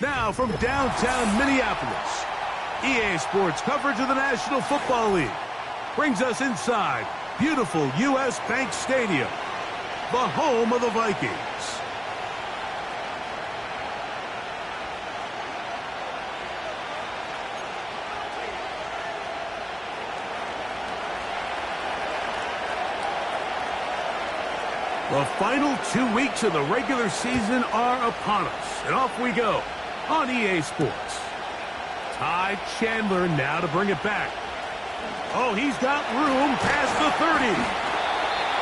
Now from downtown Minneapolis, EA Sports coverage of the National Football League brings us inside beautiful U.S. Bank Stadium, the home of the Vikings. The final 2 weeks of the regular season are upon us, and off we go on EA Sports. Ty Chandler now to bring it back. Oh, he's got room past the 30.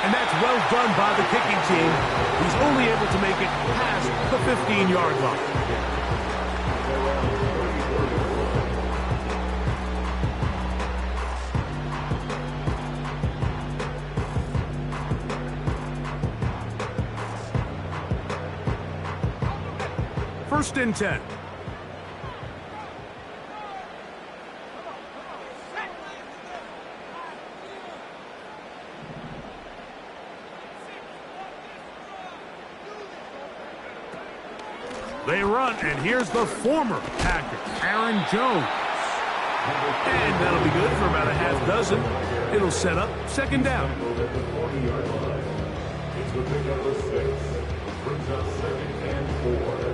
And that's well done by the kicking team. He's only able to make it past the 15-yard line. First and 10. They run, and here's the former Packer, Aaron Jones. And that'll be good for about a half dozen. It'll set up second down. It's the pick up of 6. Brings up second and 4.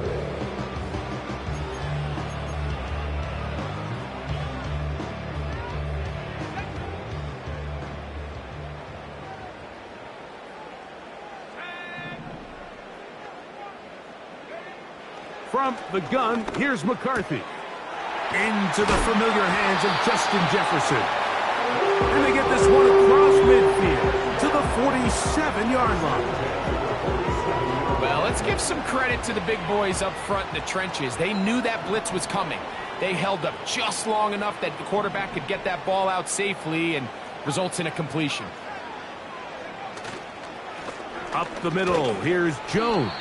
From the gun, here's McCarthy. Into the familiar hands of Justin Jefferson. And they get this one across midfield to the 47-yard line. Well, let's give some credit to the big boys up front in the trenches. They knew that blitz was coming. They held up just long enough that the quarterback could get that ball out safely and results in a completion. Up the middle, here's Jones.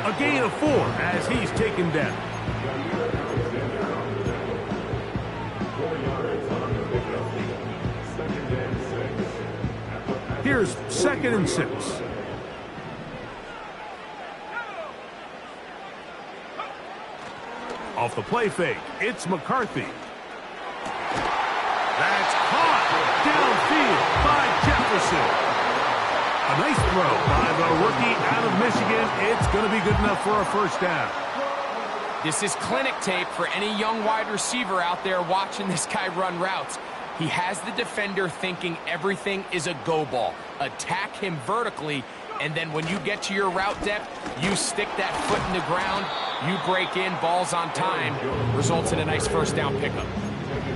A gain of 4 as he's taken down. Here's second and 6. Off the play fake, it's McCarthy. That's caught downfield by Jefferson. A nice throw by the rookie out of Michigan. It's going to be good enough for a first down. This is clinic tape for any young wide receiver out there watching this guy run routes. He has the defender thinking everything is a go ball. Attack him vertically, and then when you get to your route depth, you stick that foot in the ground, you break in, balls on time, results in a nice first down pickup.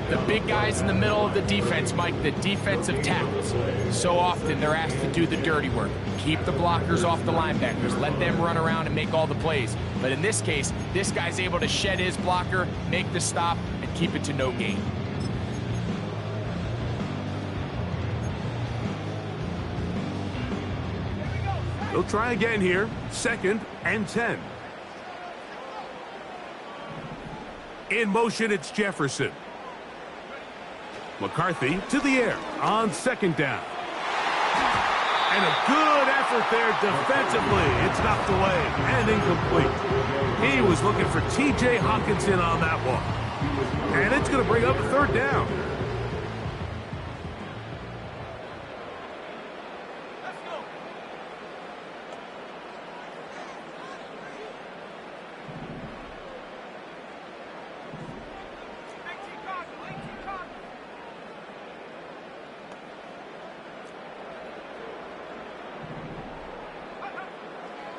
The big guys in the middle of the defense, Mike, the defensive tackles. So often they're asked to do the dirty work. Keep the blockers off the linebackers. Let them run around and make all the plays. But in this case, this guy's able to shed his blocker, make the stop, and keep it to no gain. They'll try again here. Second and 10. In motion, it's Jefferson. McCarthy to the air on second down. And a good effort there defensively. It's knocked away and incomplete. He was looking for T.J. Hawkinson on that one. And it's going to bring up a third down.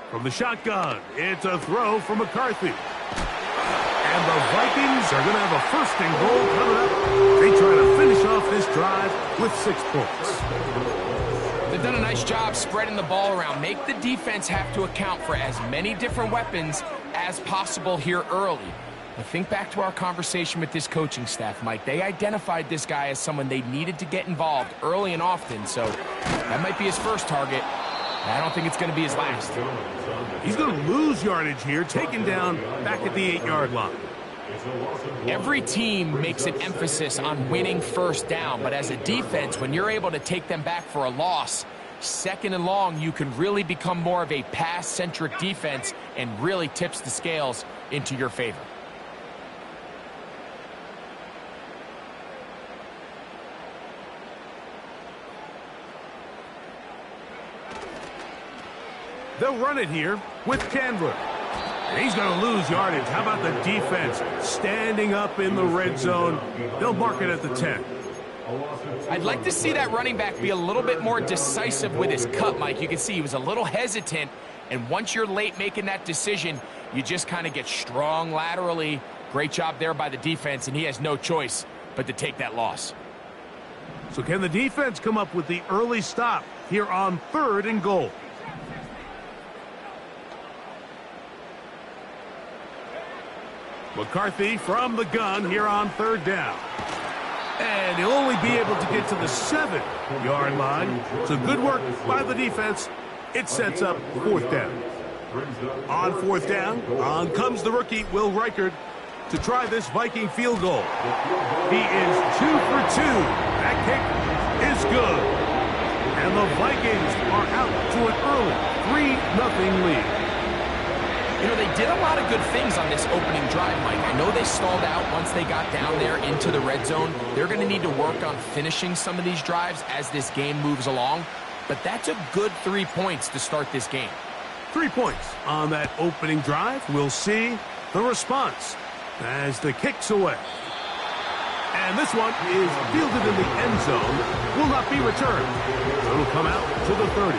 From the shotgun, it's a throw from McCarthy. And the Vikings are going to have a first and goal coming up. They try to finish off this drive with 6 points. They've done a nice job spreading the ball around. Make the defense have to account for as many different weapons as possible here early. But think back to our conversation with this coaching staff, Mike. They identified this guy as someone they needed to get involved early and often, so that might be his first target. I don't think it's going to be his last. He's going to lose yardage here, taken down back at the 8-yard line. Every team makes an emphasis on winning first down, but as a defense, when you're able to take them back for a loss, second and long, you can really become more of a pass-centric defense and really tips the scales into your favor. They'll run it here with Chandler. And he's going to lose yardage. How about the defense standing up in the red zone? They'll mark it at the 10. I'd like to see that running back be a little bit more decisive with his cut, Mike. You can see he was a little hesitant, and once you're late making that decision, you just kind of get strong laterally. Great job there by the defense, and he has no choice but to take that loss. So can the defense come up with the early stop here on 3rd and goal? McCarthy from the gun here on 3rd down. And he'll only be able to get to the 7-yard line. So good work by the defense. It sets up 4th down. On 4th down, on comes the rookie, Will Reichard, to try this Viking field goal. He is 2 for 2. That kick is good. And the Vikings are out to an early 3-0 lead. You know, they did a lot of good things on this opening drive, Mike. I know they stalled out once they got down there into the red zone. They're going to need to work on finishing some of these drives as this game moves along. But that's a good 3 points to start this game. 3 points on that opening drive. We'll see the response as the kick's away. And this one is fielded in the end zone. Will not be returned. It'll come out to the 30.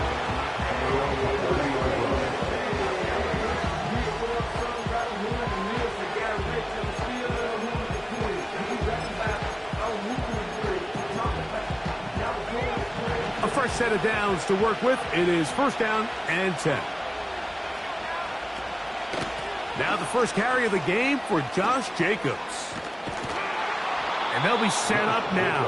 Fresh set of downs to work with. It is 1st down and 10. Now the first carry of the game for Josh Jacobs. And they'll be set up now.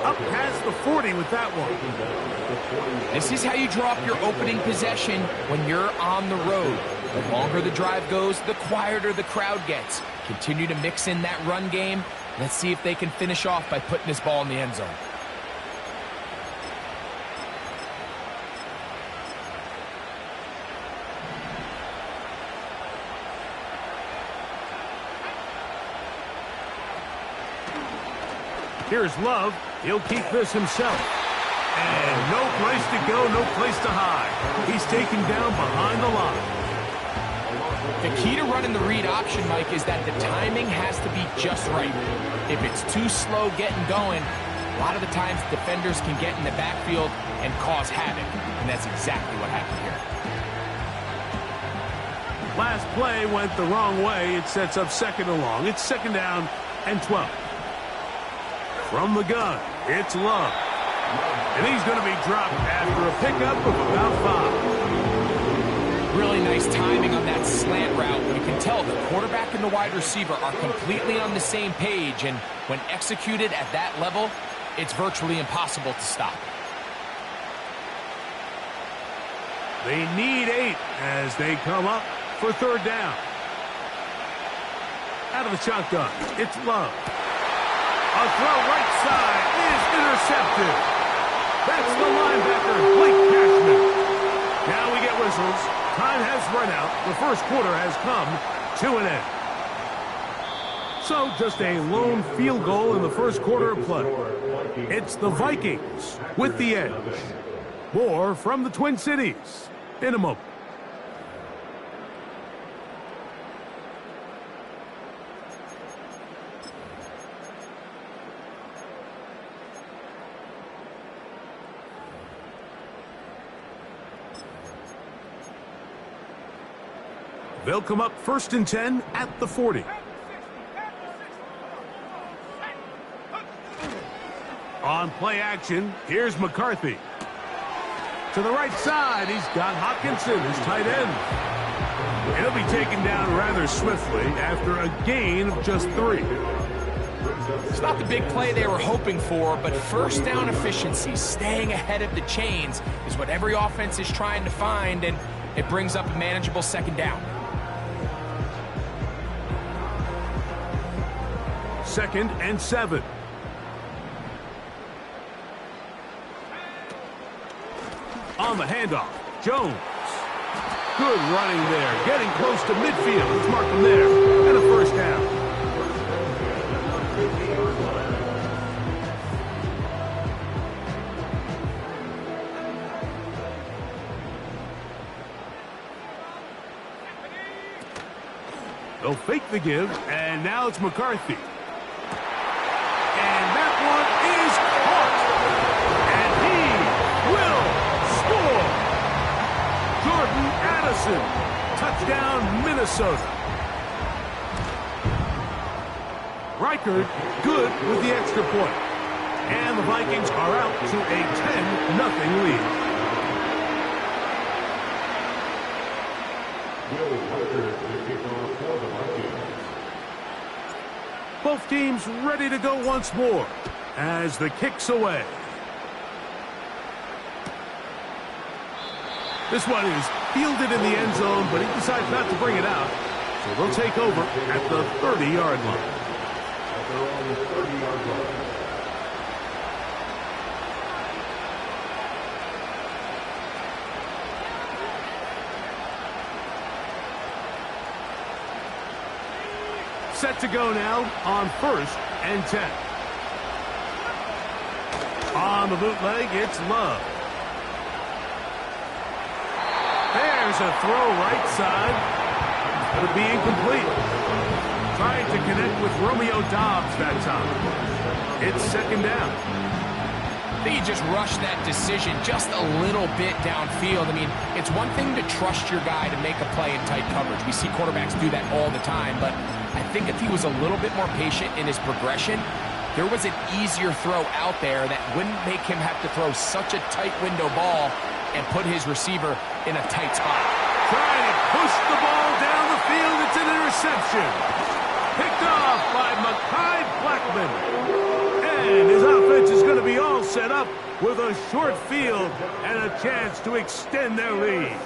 Up past the 40 with that one. This is how you draw up your opening possession when you're on the road. The longer the drive goes, the quieter the crowd gets. Continue to mix in that run game. Let's see if they can finish off by putting this ball in the end zone. Here's Love. He'll keep this himself. And no place to go, no place to hide. He's taken down behind the line. The key to running the read option, Mike, is that the timing has to be just right. If it's too slow getting going, a lot of the times defenders can get in the backfield and cause havoc. And that's exactly what happened here. Last play went the wrong way. It sets up 2nd and long. It's 2nd down and 12. From the gun, it's Love. And he's going to be dropped after a pickup of about 5. Really nice timing on that slant route. You can tell the quarterback and the wide receiver are completely on the same page, and when executed at that level, it's virtually impossible to stop. They need 8 as they come up for 3rd down. Out of the shotgun, it's Love. A throw right side is intercepted. That's the linebacker, Blake Cashman. Now we get whistles. Time has run out. The first quarter has come to an end. So just a lone field goal in the first quarter of play. It's the Vikings with the edge. More from the Twin Cities in a moment. They'll come up 1st and 10 at the 40. On play action, here's McCarthy. To the right side, he's got Hawkinson, his tight end. And he'll be taken down rather swiftly after a gain of just 3. It's not the big play they were hoping for, but first down efficiency, staying ahead of the chains, is what every offense is trying to find, and it brings up a manageable second down. 2nd and 7. On the handoff, Jones. Good running there, getting close to midfield. Let's mark him there, and a first down. They'll fake the give, and now it's McCarthy. And that one is caught. And he will score. Jordan Addison. Touchdown, Minnesota. Reichard, good with the extra point. And the Vikings are out to a 10-0 lead. Both teams ready to go once more as the kick's away. This one is fielded in the end zone, but he decides not to bring it out. So they'll take over at the 30-yard line. Set to go now on 1st and 10. On the bootleg, it's Love. There's a throw right side. It'll be incomplete. Trying to connect with Romeo Doubs that time. It's 2nd down. I think you just rushed that decision just a little bit downfield. I mean, it's one thing to trust your guy to make a play in tight coverage. We see quarterbacks do that all the time, but I think if he was a little bit more patient in his progression, there was an easier throw out there that wouldn't make him have to throw such a tight window ball and put his receiver in a tight spot. Trying to push the ball down the field. It's an interception. Picked off by Mekhi Blackman. And his offense is going to be all set up with a short field and a chance to extend their lead.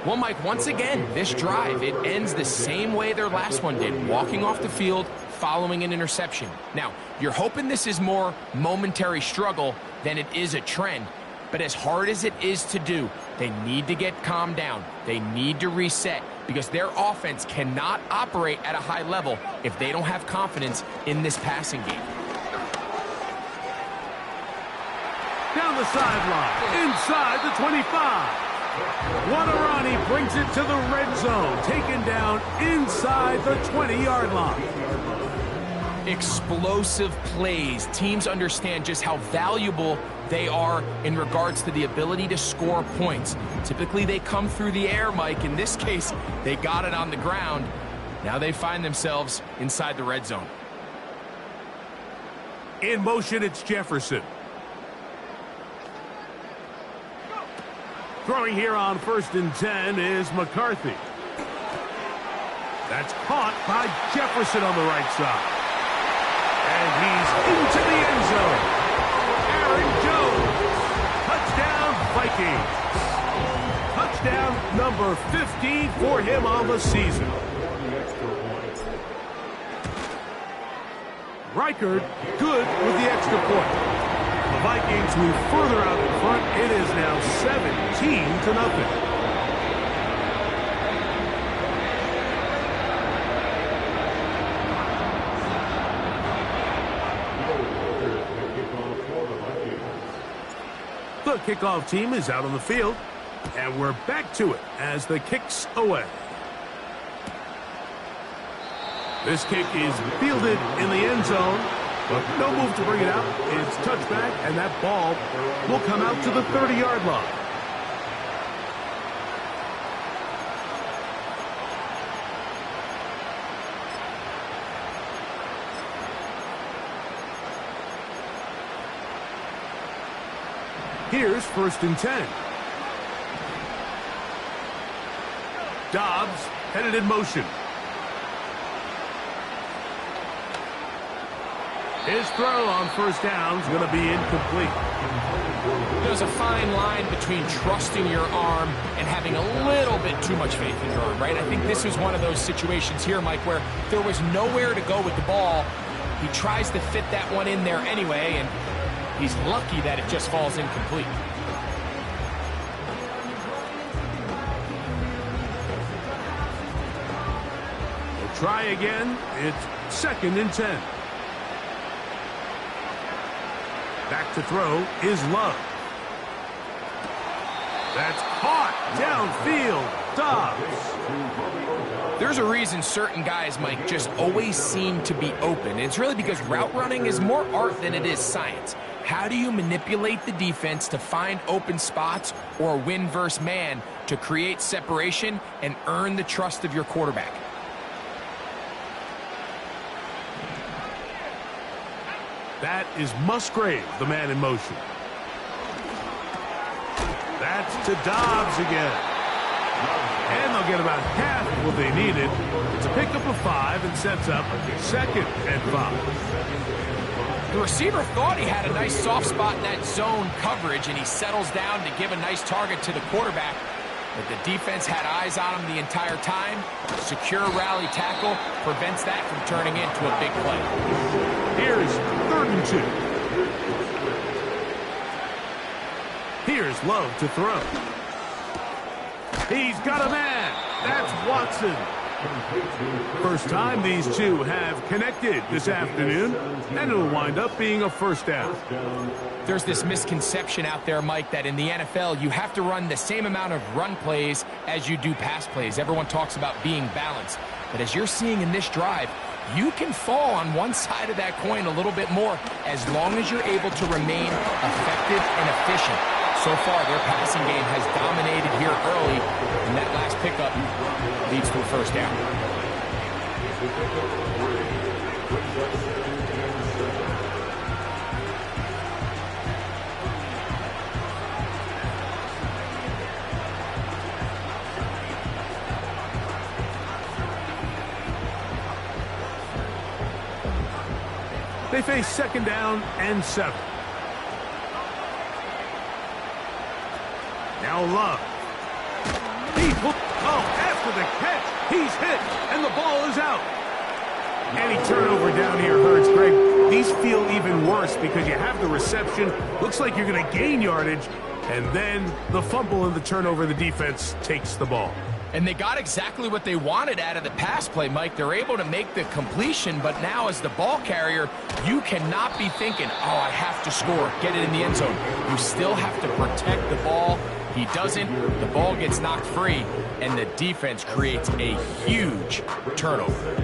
Well, Mike, once again, this drive, it ends the same way their last one did, walking off the field, following an interception. Now, you're hoping this is more momentary struggle than it is a trend, but as hard as it is to do, they need to get calmed down. They need to reset because their offense cannot operate at a high level if they don't have confidence in this passing game. Down the sideline, inside the 25. Wadarani brings it to the red zone, taken down inside the 20-yard line. Explosive plays. Teams understand just how valuable they are in regards to the ability to score points. Typically, they come through the air, Mike. In this case, they got it on the ground. Now they find themselves inside the red zone. In motion, it's Jefferson. Throwing here on 1st and 10 is McCarthy. That's caught by Jefferson on the right side. And he's into the end zone. Aaron Jones. Touchdown, Vikings. Touchdown number 15 for him on the season. Reichard, good with the extra point. The Vikings move further out in front. It is now 17-0. The kickoff team is out on the field, and we're back to it as the kick's away. This kick is fielded in the end zone. But no move to bring it out. It's touchback, and that ball will come out to the 30-yard line. Here's 1st and 10. Doubs headed in motion. His throw on first down is going to be incomplete. There's a fine line between trusting your arm and having a little bit too much faith in your arm, right? I think this was one of those situations here, Mike, where there was nowhere to go with the ball. He tries to fit that one in there anyway, and he's lucky that it just falls incomplete. We'll try again. It's 2nd and 10. Back to throw is Love. That's caught downfield. Dobbs. There's a reason certain guys, Mike, just always seem to be open. It's really because route running is more art than it is science. How do you manipulate the defense to find open spots or win versus man to create separation and earn the trust of your quarterback? That is Musgrave, the man in motion. That's to Dobbs again. And they'll get about half what they needed. It's a pickup of 5 and sets up 2nd and 5. The receiver thought he had a nice soft spot in that zone coverage, and he settles down to give a nice target to the quarterback. But the defense had eyes on him the entire time. Secure rally tackle prevents that from turning into a big play. Here's 3rd and 2. Here's Love to throw. He's got a man. That's Watson. First time these two have connected this afternoon, and it'll wind up being a first down. There's this misconception out there, Mike, that in the NFL you have to run the same amount of run plays as you do pass plays. Everyone talks about being balanced. But as you're seeing in this drive, you can fall on one side of that coin a little bit more as long as you're able to remain effective and efficient. So far, their passing game has dominated here early, and that last pickup leads to a first down. They face 2nd down and 7. Now Love. After the catch, he's hit, and the ball is out. Any turnover down here hurts, Greg. These feel even worse because you have the reception. Looks like you're going to gain yardage, and then the fumble and the turnover, the defense takes the ball. And they got exactly what they wanted out of the pass play, Mike. They're able to make the completion, but now as the ball carrier, you cannot be thinking, oh, I have to score, get it in the end zone. You still have to protect the ball. He doesn't. The ball gets knocked free, and the defense creates a huge turnover.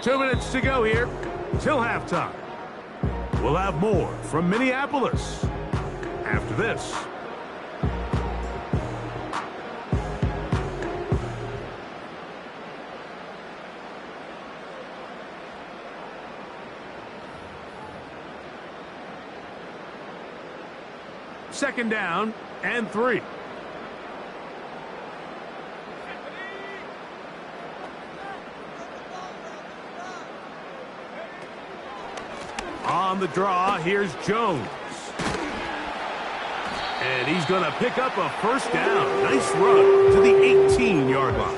Two minutes to go here till halftime. We'll have more from Minneapolis after this. Second down and 3. On the draw, here's Jones. And he's going to pick up a first down. Nice run to the 18-yard line.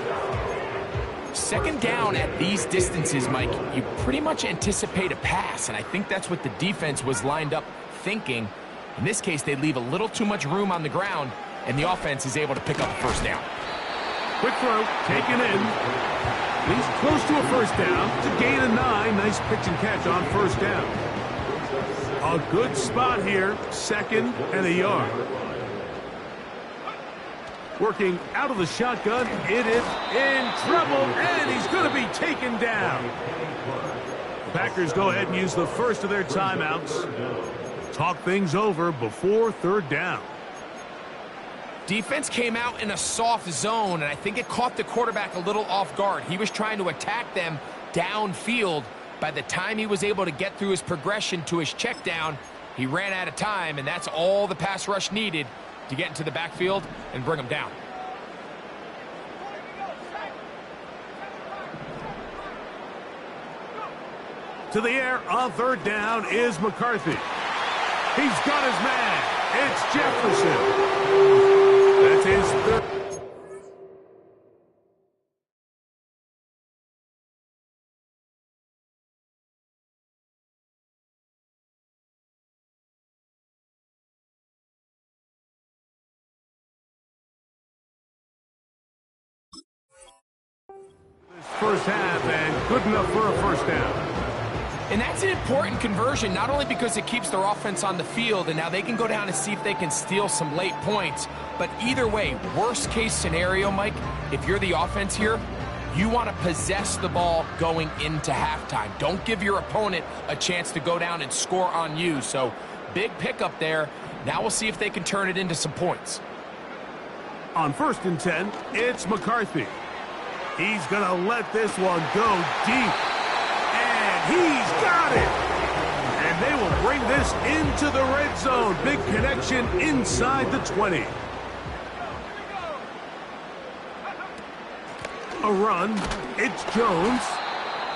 Second down at these distances, Mike, you pretty much anticipate a pass, and I think that's what the defense was lined up thinking. In this case, they leave a little too much room on the ground, and the offense is able to pick up a first down. Quick throw, taken in. He's close to a first down. It's a gain of 9. Nice pitch and catch on first down. A good spot here, 2nd and a yard. Working out of the shotgun, it is in trouble, and he's going to be taken down. The Packers go ahead and use the first of their timeouts. Talk things over before 3rd down. Defense came out in a soft zone, and I think it caught the quarterback a little off guard. He was trying to attack them downfield. By the time he was able to get through his progression to his check down, he ran out of time, and that's all the pass rush needed to get into the backfield and bring him down. To the air on third down is McCarthy. He's got his man. It's Jefferson. That's his third. First half and good enough for a first down. And that's an important conversion, not only because it keeps their offense on the field, and now they can go down and see if they can steal some late points. But either way, worst case scenario, Mike, if you're the offense here, you want to possess the ball going into halftime. Don't give your opponent a chance to go down and score on you. So big pickup there. Now we'll see if they can turn it into some points. On 1st and 10, it's McCarthy. He's going to let this one go deep. And he's got it. And they will bring this into the red zone. Big connection inside the 20. A run. It's Jones.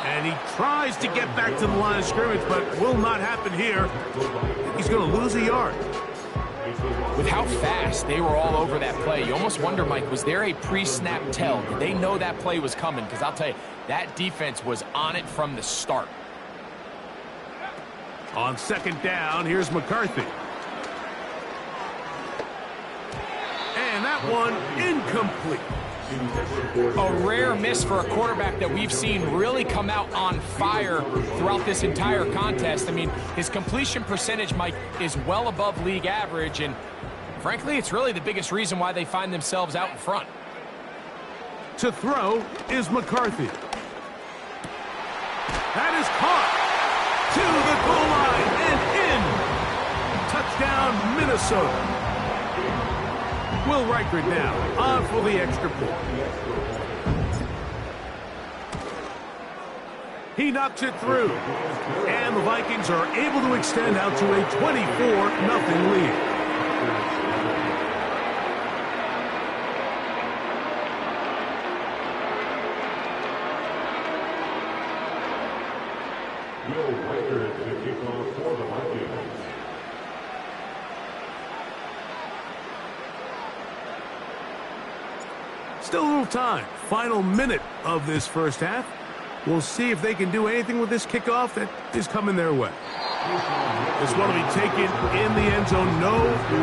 And he tries to get back to the line of scrimmage, but will not happen here. He's going to lose a yard. With how fast they were all over that play, you almost wonder, Mike, was there a pre-snap tell? Did they know that play was coming? Because I'll tell you, that defense was on it from the start. On 2nd down, here's McCarthy. And that one incomplete. A rare miss for a quarterback that we've seen really come out on fire throughout this entire contest. I mean, his completion percentage, Mike, is well above league average, and frankly, it's really the biggest reason why they find themselves out in front. To throw is McCarthy. That is caught to the goal line and in. Touchdown, Minnesota. Will Reichert now on for the extra point. He knocks it through. And the Vikings are able to extend out to a 24-0 lead. Will Reichert to kick off for the Vikings. Still a little time. Final minute of this first half. We'll see if they can do anything with this kickoff that is coming their way. This one will be taken in the end zone. No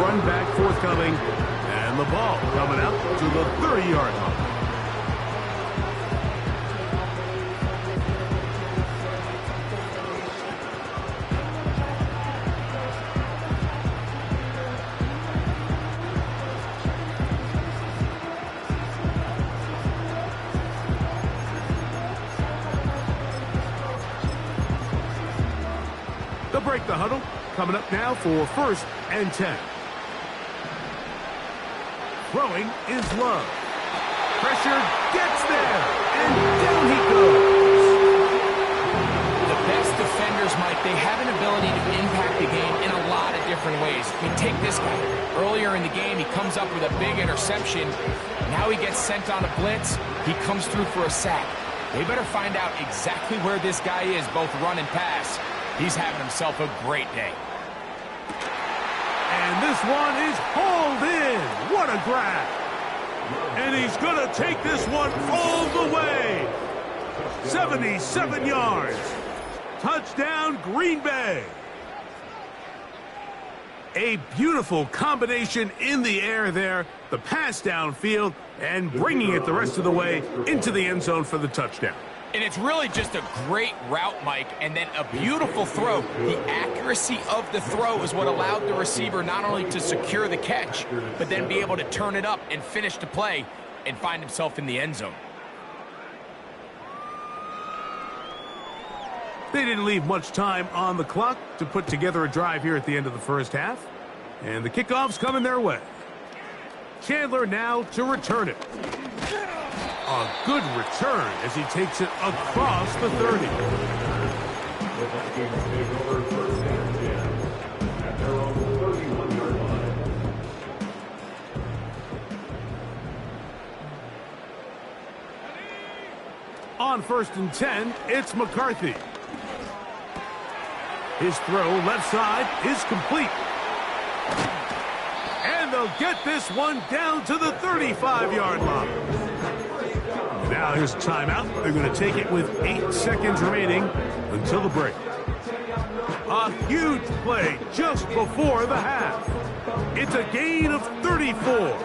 run back forthcoming. And the ball coming out to the 30-yard line. They'll break the huddle. Coming up now for 1st and 10. Throwing is Love. Pressure gets there. And down he goes. The best defenders, Mike, they have an ability to impact the game in a lot of different ways. I mean, take this guy. Earlier in the game, he comes up with a big interception. Now he gets sent on a blitz. He comes through for a sack. They better find out exactly where this guy is, both run and pass. He's having himself a great day. And this one is hauled in. What a grab. And he's going to take this one all the way. 77 yards. Touchdown, Green Bay. A beautiful combination in the air there. The pass downfield and bringing it the rest of the way into the end zone for the touchdown. And it's really just a great route, Mike, and then a beautiful throw. The accuracy of the throw is what allowed the receiver not only to secure the catch, but then be able to turn it up and finish the play and find himself in the end zone. They didn't leave much time on the clock to put together a drive here at the end of the first half. And the kickoff's coming their way. Chandler now to return it. A good return as he takes it across the 30. On 1st and 10, it's McCarthy. His throw left side is complete. And they'll get this one down to the 35-yard line. Now here's a timeout. They're going to take it with 8 seconds remaining until the break. A huge play just before the half. It's a gain of 34.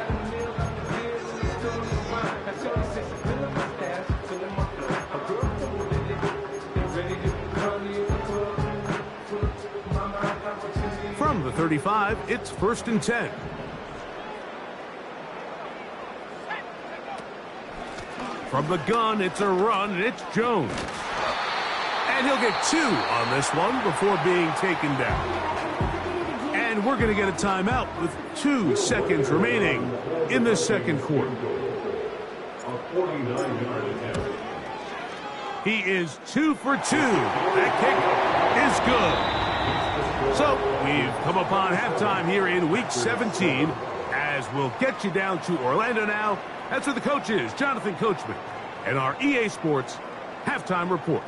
From the 35, it's 1st and 10. From the gun, it's a run, and it's Jones. And he'll get 2 on this one before being taken down. And we're going to get a timeout with 2 seconds remaining in the second quarter. He is 2 for 2. That kick is good. So we've come upon halftime here in Week 17, as we'll get you down to Orlando now. That's where the coach is, Jonathan Coachman, and our EA Sports halftime report.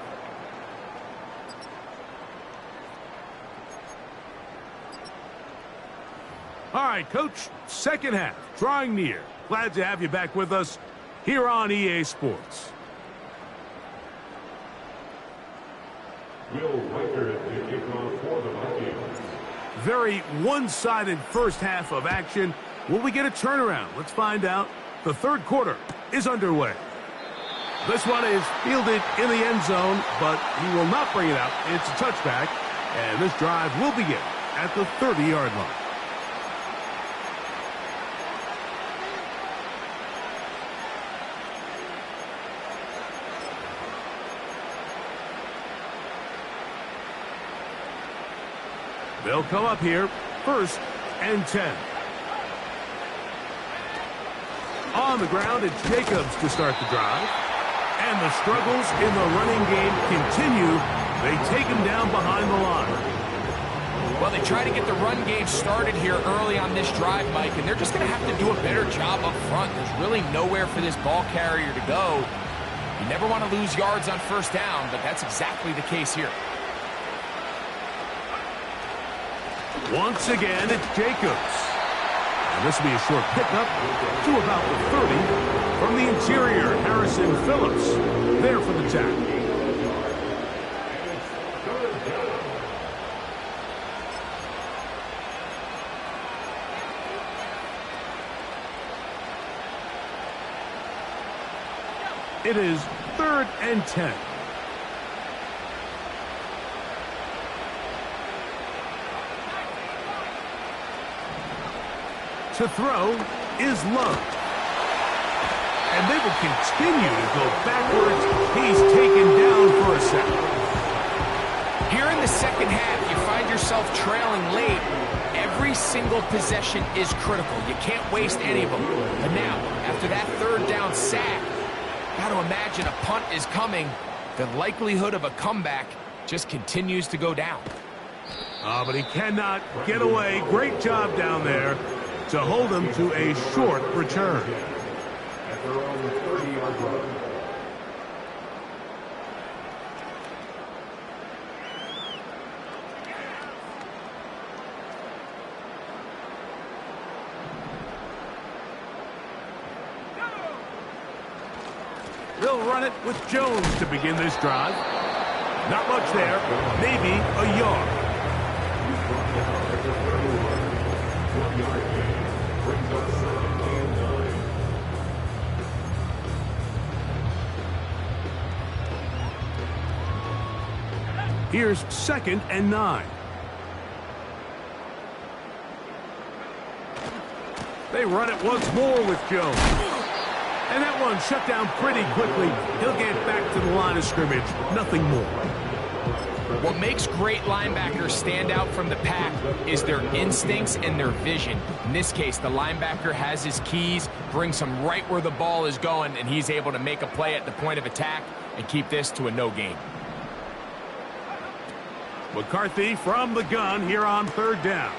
All right, Coach, second half, drawing near. Glad to have you back with us here on EA Sports. Will Riker at the kickoff for the Vikings. Very one-sided first half of action. Will we get a turnaround? Let's find out. The third quarter is underway. This one is fielded in the end zone, but he will not bring it out. It's a touchback, and this drive will begin at the 30-yard line. They'll come up here, 1st and 10. On the ground, it's Jacobs to start the drive. And the struggles in the running game continue. They take him down behind the line. Well, they try to get the run game started here early on this drive, Mike, and they're just going to have to do a better job up front. There's really nowhere for this ball carrier to go. You never want to lose yards on first down, but that's exactly the case here. Once again, it's Jacobs. And this will be a short pickup to about the 30. From the interior, Harrison Phillips there for the tackle. It is 3rd and 10. To throw is Love. And they will continue to go backwards. He's taken down for a second. Here in the second half, you find yourself trailing late. Every single possession is critical. You can't waste any of them. But now, after that 3rd down sack, got to imagine a punt is coming. The likelihood of a comeback just continues to go down. But he cannot get away. Great job down there to hold him to a short return. At their own 30-yard line. They'll run it with Jones to begin this drive. Not much there, maybe a yard. Here's 2nd and 9. They run it once more with Jones. And that one shut down pretty quickly. He'll get back to the line of scrimmage. Nothing more. What makes great linebackers stand out from the pack is their instincts and their vision. In this case, the linebacker has his keys, brings him right where the ball is going, and he's able to make a play at the point of attack and keep this to a no gain. McCarthy from the gun here on 3rd down.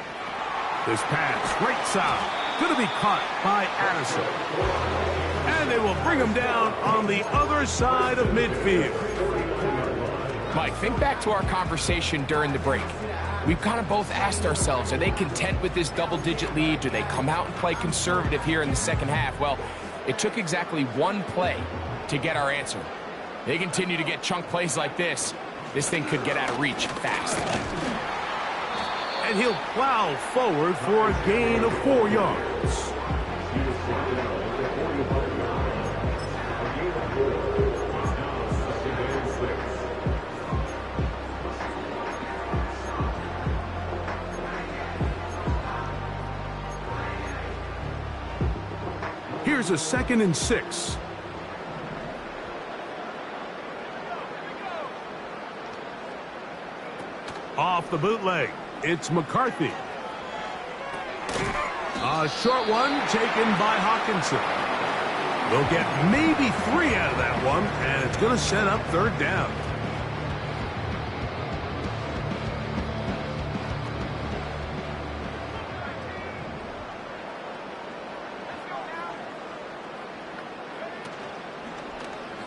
This pass, right side, going to be caught by Addison. And they will bring him down on the other side of midfield. Mike, think back to our conversation during the break. We've kind of both asked ourselves, are they content with this double-digit lead? Do they come out and play conservative here in the second half? Well, it took exactly one play to get our answer. They continue to get chunk plays like this. This thing could get out of reach fast. And he'll plow forward for a gain of 4 yards. Here's a 2nd and 6. Off the bootleg, it's McCarthy. A short one taken by Hawkinson. They'll get maybe 3 out of that one, and it's going to set up 3rd down.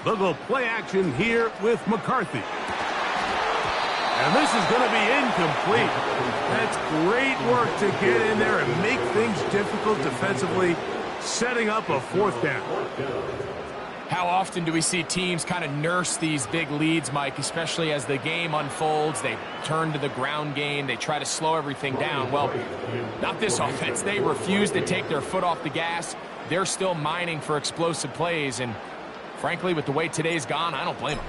They'll go play action here with McCarthy. And this is going to be incomplete. That's great work to get in there and make things difficult defensively, setting up a 4th down. How often do we see teams kind of nurse these big leads, Mike, especially as the game unfolds? They turn to the ground game. They try to slow everything down. Well, not this offense. They refuse to take their foot off the gas. They're still mining for explosive plays, and frankly, with the way today's gone, I don't blame them.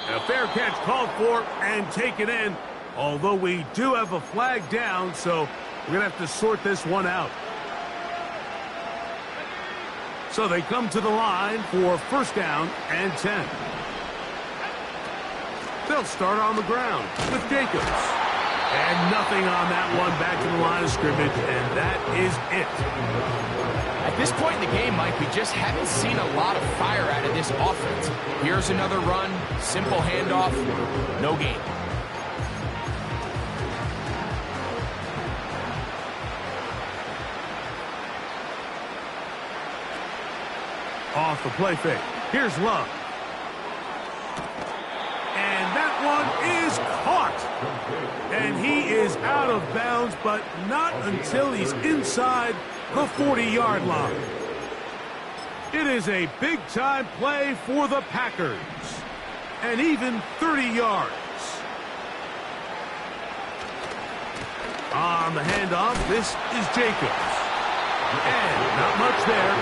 A fair catch called for and taken in, although we do have a flag down, so we're going to have to sort this one out. So they come to the line for 1st down and 10. They'll start on the ground with Jacobs. And nothing on that one, back to the line of scrimmage, and that is it. At this point in the game, Mike, we just haven't seen a lot of fire out of this offense. Here's another run, simple handoff, no gain. Off the play fake. Here's Love. And that one is caught. And he is out of bounds, but not until he's inside the 40-yard line. It is a big-time play for the Packers. And even 30 yards. On the handoff, this is Jacobs. And not much there.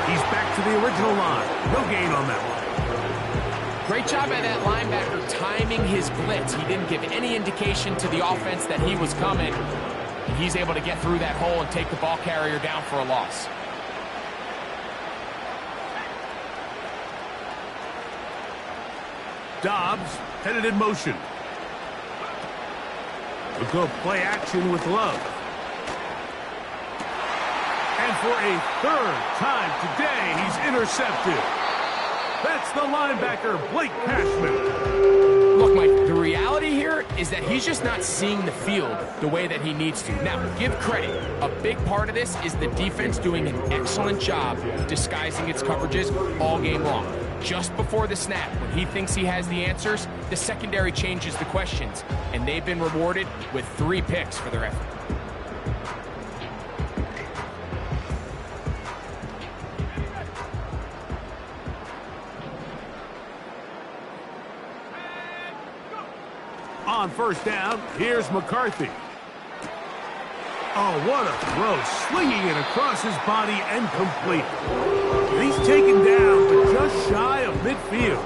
He's back to the original line. No gain on that one. Great job by that linebacker timing his blitz. He didn't give any indication to the offense that he was coming. And he's able to get through that hole and take the ball carrier down for a loss. Dobbs headed in motion. We'll go play action with Love. And for a 3rd time today, he's intercepted. That's the linebacker, Blake Cashman. Look, Mike, the reality here is that he's just not seeing the field the way that he needs to. Now, give credit. A big part of this is the defense doing an excellent job disguising its coverages all game long. Just before the snap, when he thinks he has the answers, the secondary changes the questions, and they've been rewarded with 3 picks for their effort. On 1st down, here's McCarthy. Oh, what a throw. Slinging it across his body and complete. He's taken down, but just shy of midfield.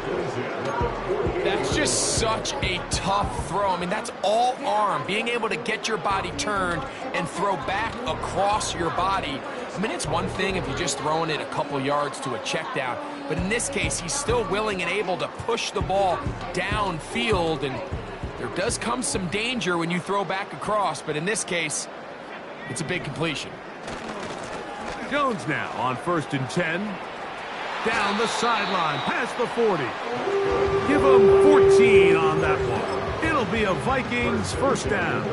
That's just such a tough throw. I mean, that's all arm. Being able to get your body turned and throw back across your body. I mean, it's one thing if you're just throwing it a couple yards to a check down. But in this case, he's still willing and able to push the ball downfield, and there does come some danger when you throw back across, but in this case, it's a big completion. Jones now on 1st and 10. Down the sideline, past the 40. Give him 14 on that one. It'll be a Vikings 1st down.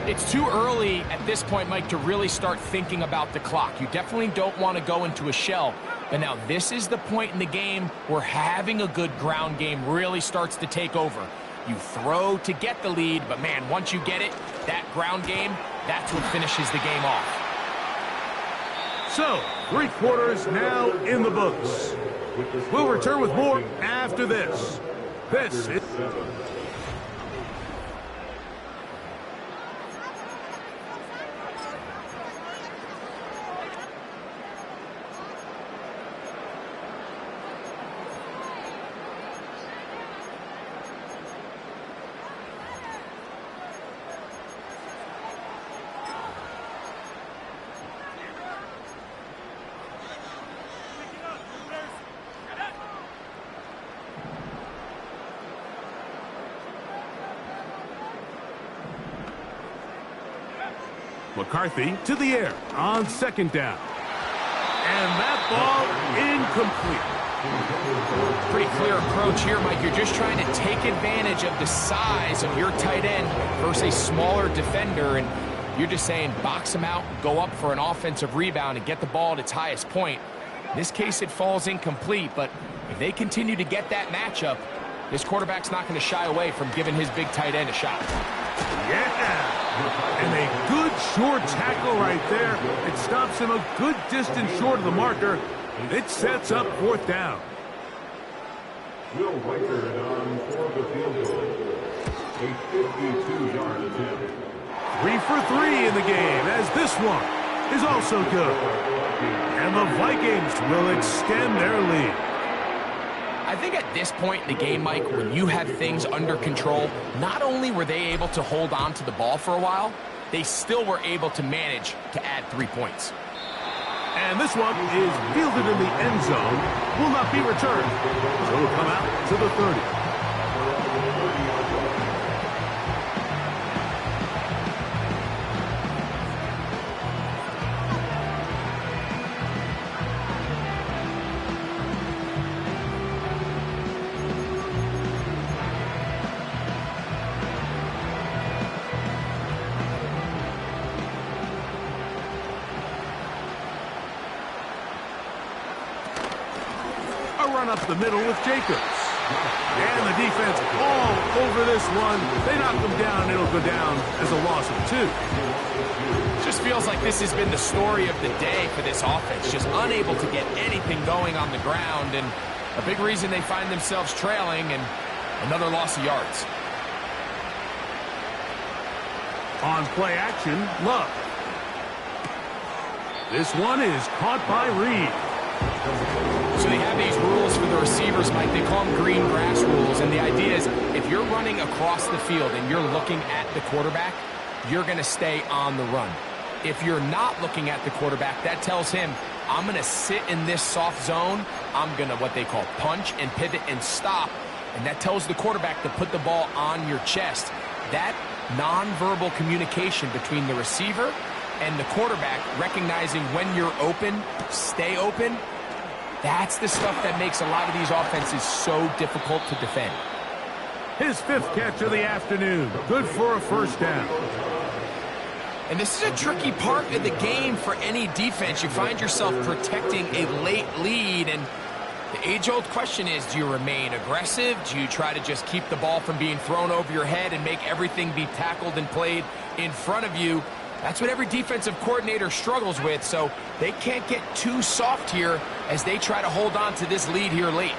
It's too early at this point, Mike, to really start thinking about the clock. You definitely don't want to go into a shell. But now this is the point in the game where having a good ground game really starts to take over. You throw to get the lead, but man, once you get it, that ground game, that's what finishes the game off. So, 3 quarters now in the books. We'll return with more after this. This is... McCarthy to the air on 2nd down. And that ball incomplete. Pretty clear approach here, Mike. You're just trying to take advantage of the size of your tight end versus a smaller defender, and you're just saying box him out, go up for an offensive rebound, and get the ball at its highest point. In this case, it falls incomplete, but if they continue to get that matchup, this quarterback's not going to shy away from giving his big tight end a shot. Yeah! And a good short tackle right there. It stops him a good distance short of the marker. It sets up 4th down. Will Riker on for the field goal. A 52-yard attempt. 3 for 3 in the game, as this one is also good. And the Vikings will extend their lead. I think at this point in the game, Mike, when you have things under control, not only were they able to hold on to the ball for a while, they still were able to manage to add 3 points. And this one is fielded in the end zone, will not be returned. So it'll come out to the 30. Run up the middle with Jacobs. And the defense all over this one. They knock him down. It'll go down as a loss of 2. Just feels like this has been the story of the day for this offense. Just unable to get anything going on the ground. And a big reason they find themselves trailing, and another loss of yards. On play action, Love. This one is caught by Reed. So they have these rules for the receivers, Mike. They call them green grass rules. And the idea is if you're running across the field and you're looking at the quarterback, you're going to stay on the run. If you're not looking at the quarterback, that tells him, I'm going to sit in this soft zone. I'm going to what they call punch and pivot and stop. And that tells the quarterback to put the ball on your chest. That nonverbal communication between the receiver and the quarterback, recognizing when you're open, stay open, that's the stuff that makes a lot of these offenses so difficult to defend. His 5th catch of the afternoon. Good for a 1st down. And this is a tricky part of the game for any defense. You find yourself protecting a late lead, and the age-old question is, do you remain aggressive? Do you try to just keep the ball from being thrown over your head and make everything be tackled and played in front of you? That's what every defensive coordinator struggles with, so they can't get too soft here as they try to hold on to this lead here late.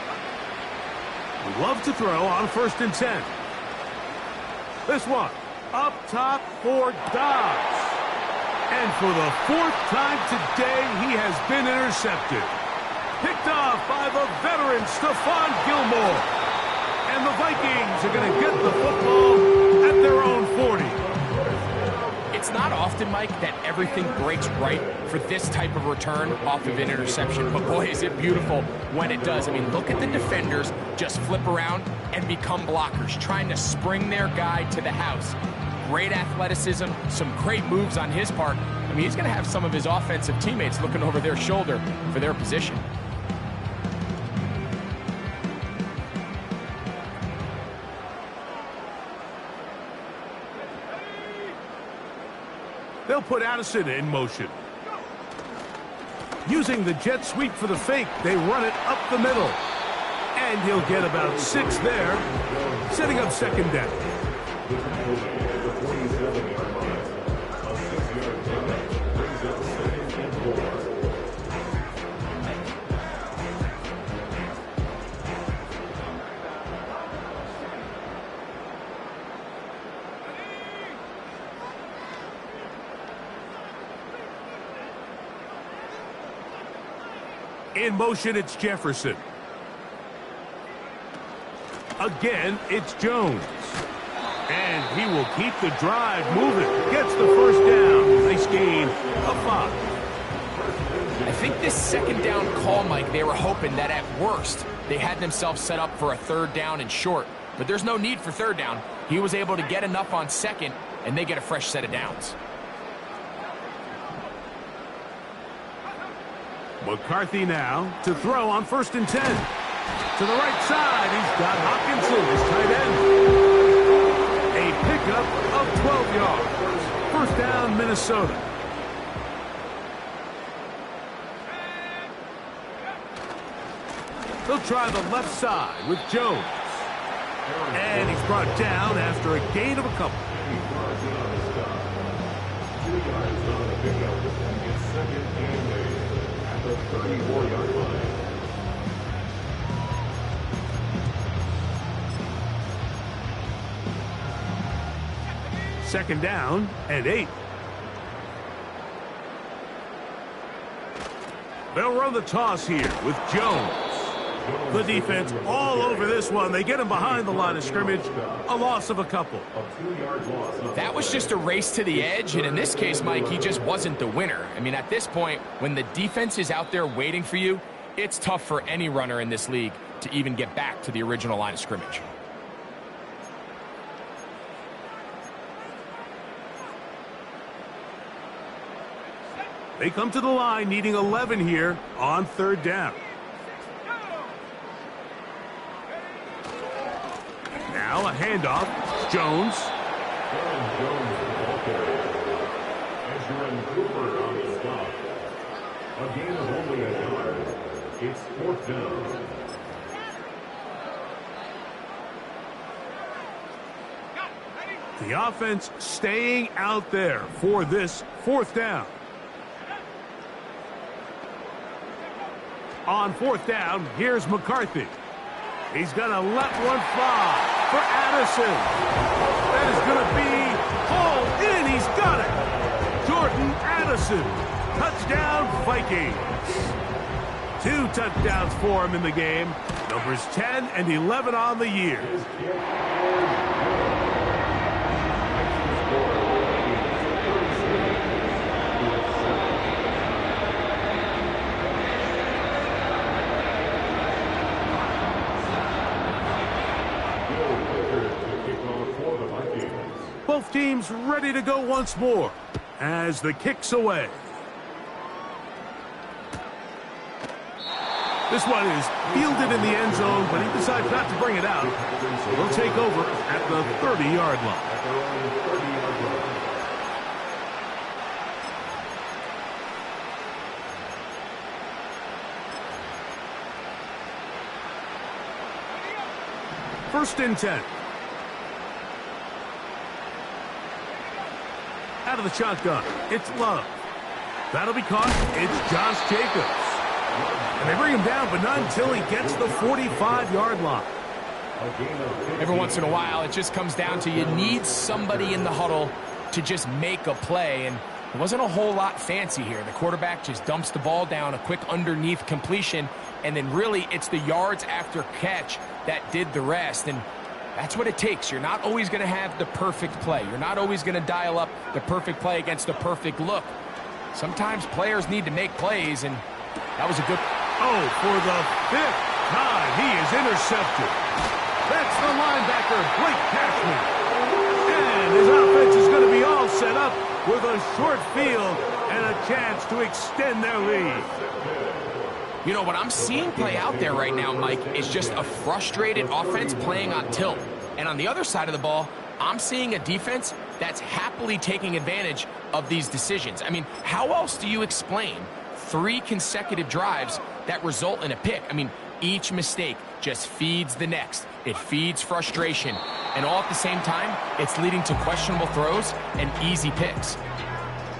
Love to throw on 1st and 10. This one, up top for Dobbs. And for the 4th time today, he has been intercepted. Picked off by the veteran Stephon Gilmore. And the Vikings are going to get the football at their own 40. It's not often, Mike, that everything breaks right for this type of return off of an interception. But boy, is it beautiful when it does. I mean, look at the defenders just flip around and become blockers, trying to spring their guy to the house. Great athleticism, some great moves on his part. I mean, he's going to have some of his offensive teammates looking over their shoulder for their position. put Addison in motion. Using the jet sweep for the fake, they run it up the middle. And he'll get about 6 there, setting up second down. In motion, it's Jefferson. Again, it's Jones. And he will keep the drive moving. Gets the first down. Nice gain of 5. I think this second down call, Mike, they were hoping that at worst they had themselves set up for a third down and short. But there's no need for third down. He was able to get enough on second, and they get a fresh set of downs. McCarthy now to throw on 1st and 10. To the right side, he's got Hockenson, his tight end. A pickup of 12 yards. First down, Minnesota. They'll try the left side with Jones. And he's brought down after a gain of a couple. Second down and 8. They'll run the toss here with Jones. The defense all over this one. They get him behind the line of scrimmage. A loss of a couple. That was just a race to the edge, and in this case, Mike, he just wasn't the winner. I mean, at this point, when the defense is out there waiting for you, it's tough for any runner in this league to even get back to the original line of scrimmage. They come to the line needing 11 here on 3rd down. Now a handoff. Jones. A gain of only a yard. It's 4th down. The offense staying out there for this 4th down. On 4th down, here's McCarthy. He's going to let one fly for Addison. That is going to be hauled in. He's got it. Jordan Addison. Touchdown, Vikings. 2 touchdowns for him in the game. Numbers 10 and 11 on the year. Both teams ready to go once more as the kick's away. This one is fielded in the end zone, but he decides not to bring it out. So they'll take over at the 30-yard line. First and 10. Out of the shotgun, it's Love. That'll be caught. It's Josh Jacobs. And they bring him down, but not until he gets the 45-yard line. Every once in a while, it just comes down to you need somebody in the huddle to just make a play. And it wasn't a whole lot fancy here. The quarterback just dumps the ball down, a quick underneath completion, and then really it's the yards after catch that did the rest. And that's what it takes. You're not always going to have the perfect play. You're not always going to dial up the perfect play against the perfect look. Sometimes players need to make plays, and that was a good... Oh, for the 5th time, he is intercepted. That's the linebacker, Blake Cashman. And his offense is going to be all set up with a short field and a chance to extend their lead. You know, what I'm seeing play out there right now, Mike, is just a frustrated offense playing on tilt. And on the other side of the ball, I'm seeing a defense that's happily taking advantage of these decisions. I mean, how else do you explain 3 consecutive drives that result in a pick? I mean, each mistake just feeds the next. It feeds frustration. And all at the same time, it's leading to questionable throws and easy picks.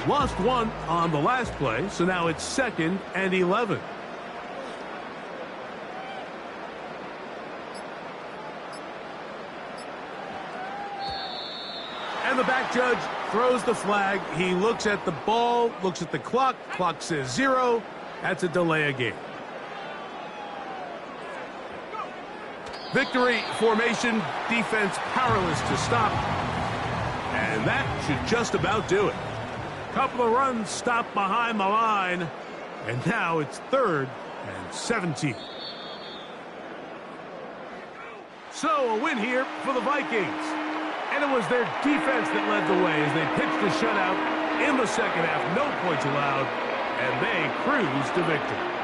Lost 1 on the last play, so now it's 2nd and 11. And the back judge throws the flag. He looks at the ball, looks at the clock. Clock says 0. That's a delay of game. Victory formation, defense powerless to stop. And that should just about do it. Couple of runs stopped behind the line. And now it's 3rd and 17. So a win here for the Vikings. And it was their defense that led the way as they pitched a shutout in the second half. No points allowed. And they cruised to victory.